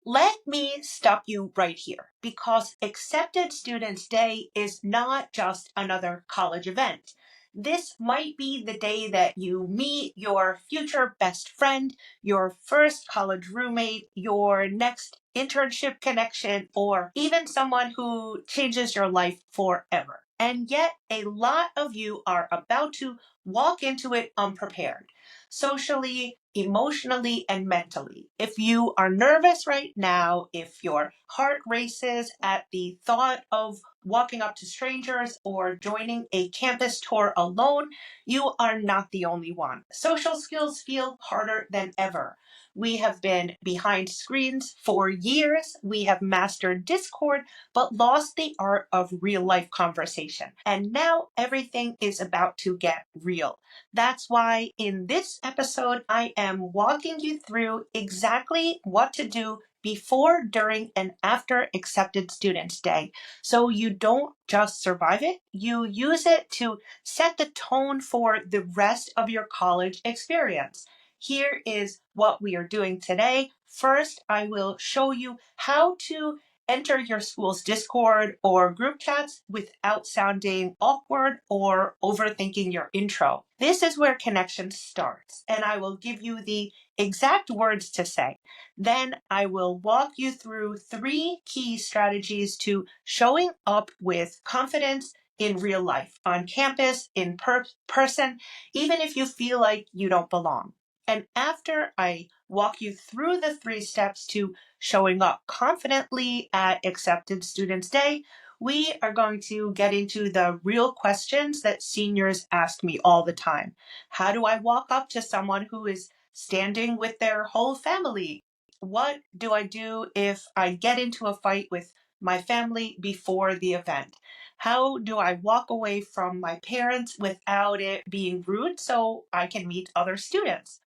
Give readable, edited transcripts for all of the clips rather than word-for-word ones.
Let me stop you right here because Accepted Students Day is not just another college event. This might be the day that you meet your future best friend, your first college roommate, your next internship connection, or even someone who changes your life forever. And yet, a lot of you are about to walk into it unprepared socially, emotionally, and mentally. If you are nervous right now, if your heart races at the thought of walking up to strangers or joining a campus tour alone, you are not the only one. Social skills feel harder than ever. We have been behind screens for years. We have mastered Discord, but lost the art of real life conversation. And now everything is about to get real. That's why in this episode, I am walking you through exactly what to do before, during, and after Accepted Students Day. So you don't just survive it, you use it to set the tone for the rest of your college experience. Here is what we are doing today. First, I will show you how to enter your school's Discord or group chats without sounding awkward or overthinking your intro. This is where connection starts, and I will give you the exact words to say. Then I will walk you through 3 key strategies to showing up with confidence in real life, on campus, in person, even if you feel like you don't belong. And after I walk you through the 3 steps to showing up confidently at Accepted Students Day, we are going to get into the real questions that seniors ask me all the time. How do I walk up to someone who is standing with their whole family? What do I do if I get into a fight with my family before the event? How do I walk away from my parents without it being rude so I can meet other students?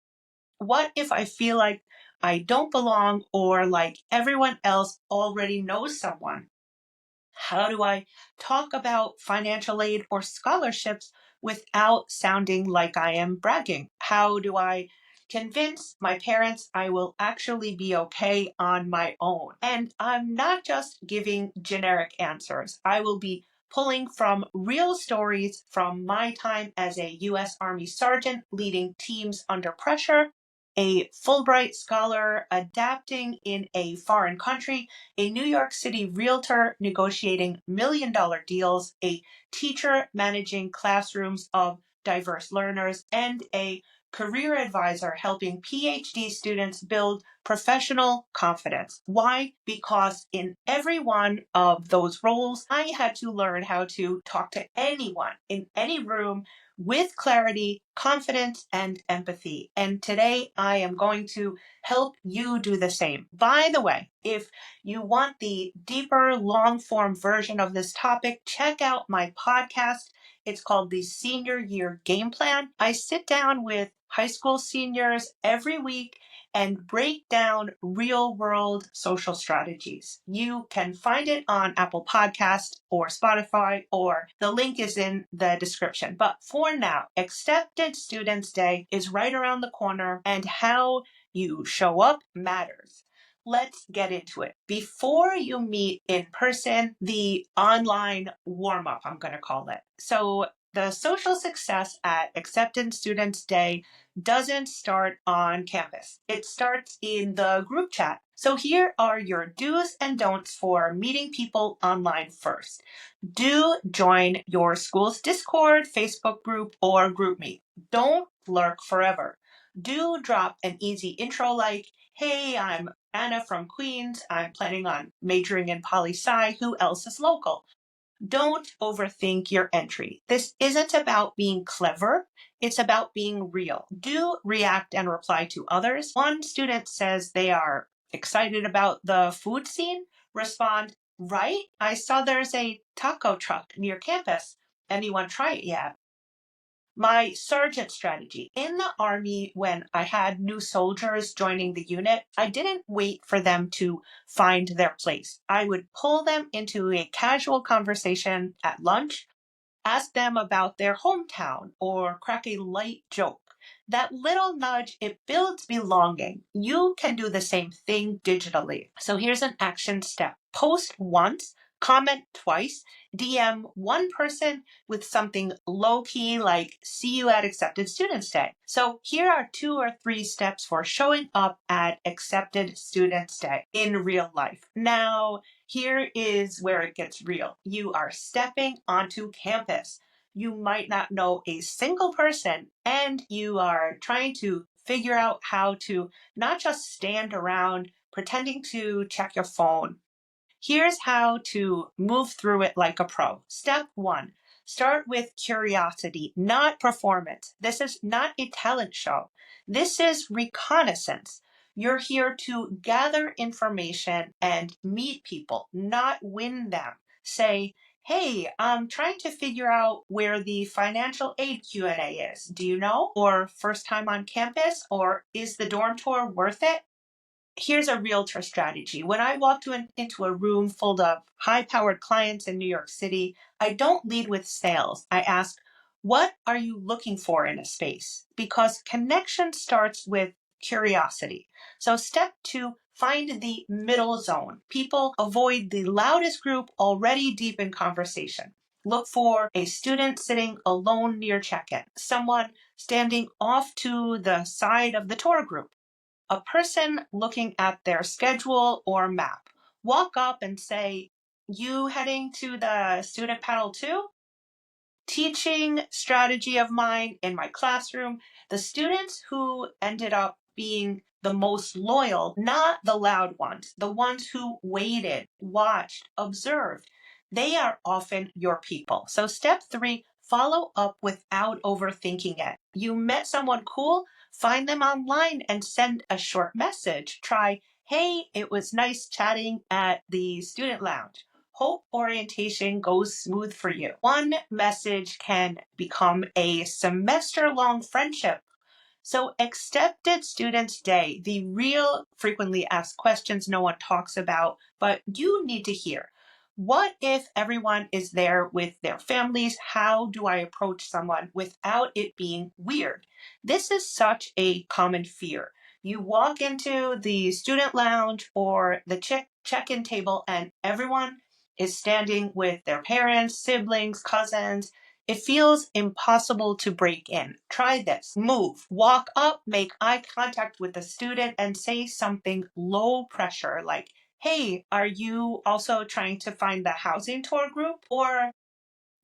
What if I feel like I don't belong or like everyone else already knows someone? How do I talk about financial aid or scholarships without sounding like I am bragging? How do I convince my parents I will actually be okay on my own? And I'm not just giving generic answers. I will be pulling from real stories from my time as a U.S. Army sergeant leading teams under pressure, a Fulbright scholar adapting in a foreign country, a New York City realtor negotiating $1 million deals, a teacher managing classrooms of diverse learners, and a career advisor helping PhD students build professional confidence. Why? Because in every one of those roles, I had to learn how to talk to anyone in any room with clarity, confidence, and empathy. And today I am going to help you do the same. By the way, if you want the deeper, long form version of this topic, check out my podcast. It's called the Senior Year Game Plan. I sit down with high school seniors every week and break down real world social strategies. You can find it on Apple Podcast or Spotify, or the link is in the description. But for now, Accepted Students Day is right around the corner, and how you show up matters. Let's get into it. Before you meet in person, the online warm up, I'm going to call it. So, the social success at Acceptance Students Day doesn't start on campus. It starts in the group chat. So, here are your do's and don'ts for meeting people online first. Do join your school's Discord, Facebook group, or GroupMe. Don't lurk forever. Do drop an easy intro like, hey, I'm Anna from Queens. I'm planning on majoring in poli-sci. Who else is local? Don't overthink your entry. This isn't about being clever. It's about being real. Do react and reply to others. One student says they are excited about the food scene. Respond, right? I saw there's a taco truck near campus. Anyone try it yet? My sergeant strategy. In the Army, when I had new soldiers joining the unit, I didn't wait for them to find their place. I would pull them into a casual conversation at lunch, ask them about their hometown, or crack a light joke. That little nudge, it builds belonging. You can do the same thing digitally. So here's an action step. Post once, comment twice, DM one person with something low key like see you at Accepted Students Day. So here are 2 or 3 steps for showing up at Accepted Students Day in real life. Now, here is where it gets real. You are stepping onto campus. You might not know a single person, and you are trying to figure out how to not just stand around pretending to check your phone. Here's how to move through it like a pro. Step 1, start with curiosity, not performance. This is not a talent show. This is reconnaissance. You're here to gather information and meet people, not win them. Say, hey, I'm trying to figure out where the financial aid Q&A is. Do you know? Or first time on campus? Or is the dorm tour worth it? Here's a realtor strategy. When I walk into a room full of high-powered clients in New York City, I don't lead with sales. I ask, what are you looking for in a space? Because connection starts with curiosity. So step 2, find the middle zone. People avoid the loudest group already deep in conversation. Look for a student sitting alone near check-in, someone standing off to the side of the tour group, a person looking at their schedule or map. Walk up and say, you heading to the student panel too? Teaching strategy of mine in my classroom, the students who ended up being the most loyal, not the loud ones, the ones who waited, watched, observed, they are often your people. So step 3, follow up without overthinking it. You met someone cool, find them online and send a short message. Try, hey, it was nice chatting at the student lounge. Hope orientation goes smooth for you. One message can become a semester-long friendship. So Accepted Students Day, the real frequently asked questions no one talks about, but you need to hear. What if everyone is there with their families? How do I approach someone without it being weird? This is such a common fear. You walk into the student lounge or the check-in table and everyone is standing with their parents, siblings, cousins. It feels impossible to break in. Try this. Move. Walk up, make eye contact with the student, and say something low pressure like, hey, are you also trying to find the housing tour group? Or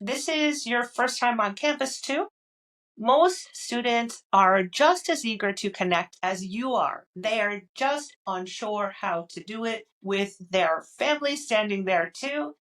this is your first time on campus too? Most students are just as eager to connect as you are. They are just unsure how to do it with their family standing there too.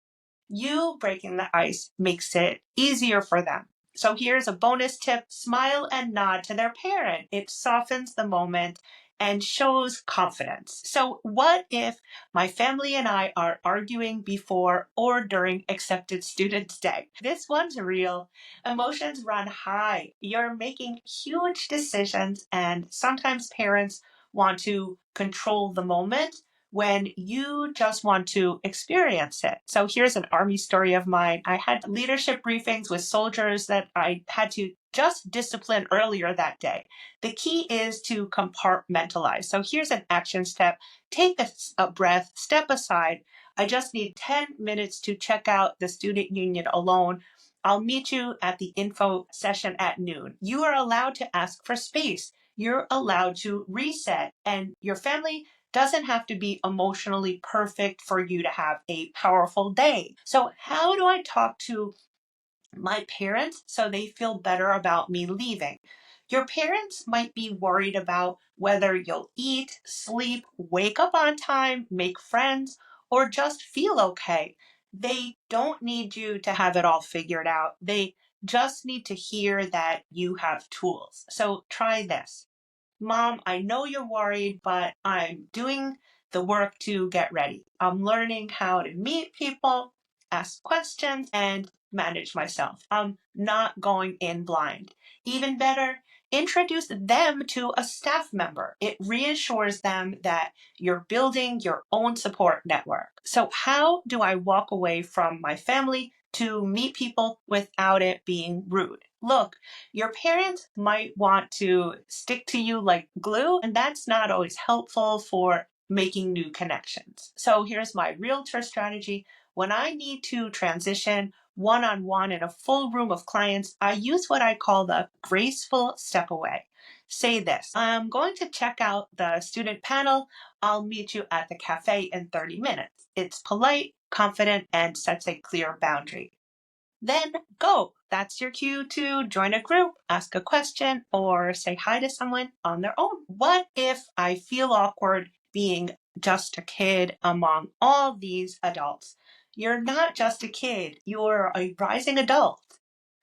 You breaking the ice makes it easier for them. So here's a bonus tip. Smile and nod to their parent. It softens the moment and shows confidence. So what if my family and I are arguing before or during Accepted Students Day? This one's real. Emotions run high. You're making huge decisions, and sometimes parents want to control the moment when you just want to experience it. So here's an army story of mine. I had leadership briefings with soldiers that I had to just discipline earlier that day. The key is to compartmentalize. So here's an action step. Take a breath, step aside. I just need 10 minutes to check out the student union alone. I'll meet you at the info session at noon. You are allowed to ask for space. You're allowed to reset, and your family doesn't have to be emotionally perfect for you to have a powerful day. So how do I talk to my parents so they feel better about me leaving? Your parents might be worried about whether you'll eat, sleep, wake up on time, make friends, or just feel okay. They don't need you to have it all figured out. They just need to hear that you have tools. So try this. Mom, I know you're worried, but I'm doing the work to get ready. I'm learning how to meet people, ask questions, and manage myself. I'm not going in blind. Even better, introduce them to a staff member. It reassures them that you're building your own support network. So how do I walk away from my family to meet people without it being rude. Look, your parents might want to stick to you like glue, and that's not always helpful for making new connections. So here's my realtor strategy. When I need to transition one-on-one in a full room of clients, I use what I call the graceful step away. Say this: I'm going to check out the student panel. I'll meet you at the cafe in 30 minutes. It's polite, confident, and sets a clear boundary. Then go. That's your cue to join a group, ask a question, or say hi to someone on their own. What if I feel awkward being just a kid among all these adults? You're not just a kid, you're a rising adult.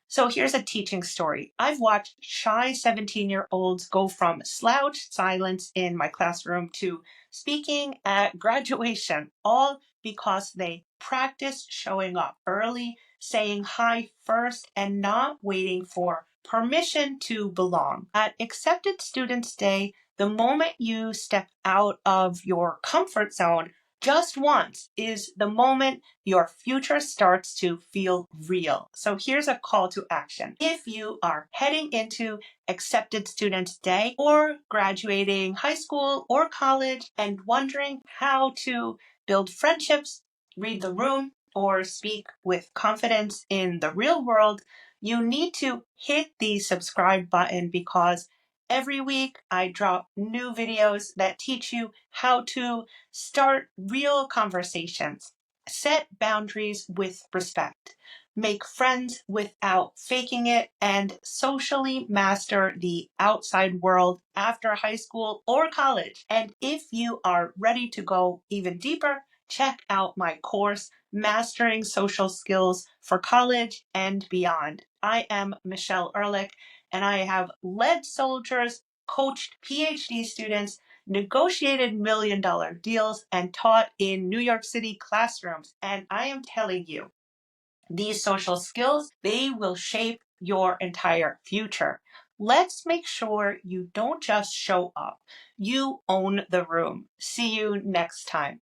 So here's a teaching story. I've watched shy 17-year-olds go from slouched silence in my classroom to speaking at graduation, all because they practiced showing up early, saying hi first, and not waiting for permission to belong. At Accepted Students Day, the moment you step out of your comfort zone just once is the moment your future starts to feel real. So here's a call to action. If you are heading into Accepted Students Day or graduating high school or college and wondering how to build friendships, read the room, or speak with confidence in the real world, you need to hit the subscribe button, because every week I drop new videos that teach you how to start real conversations, set boundaries with respect, make friends without faking it, and socially master the outside world after high school or college. And if you are ready to go even deeper, check out my course, Mastering Social Skills for College and Beyond. I am Michele Ehrlich, and I have led soldiers, coached PhD students, negotiated $1 million deals, and taught in New York City classrooms. And I am telling you, these social skills, they will shape your entire future. Let's make sure you don't just show up, you own the room. See you next time.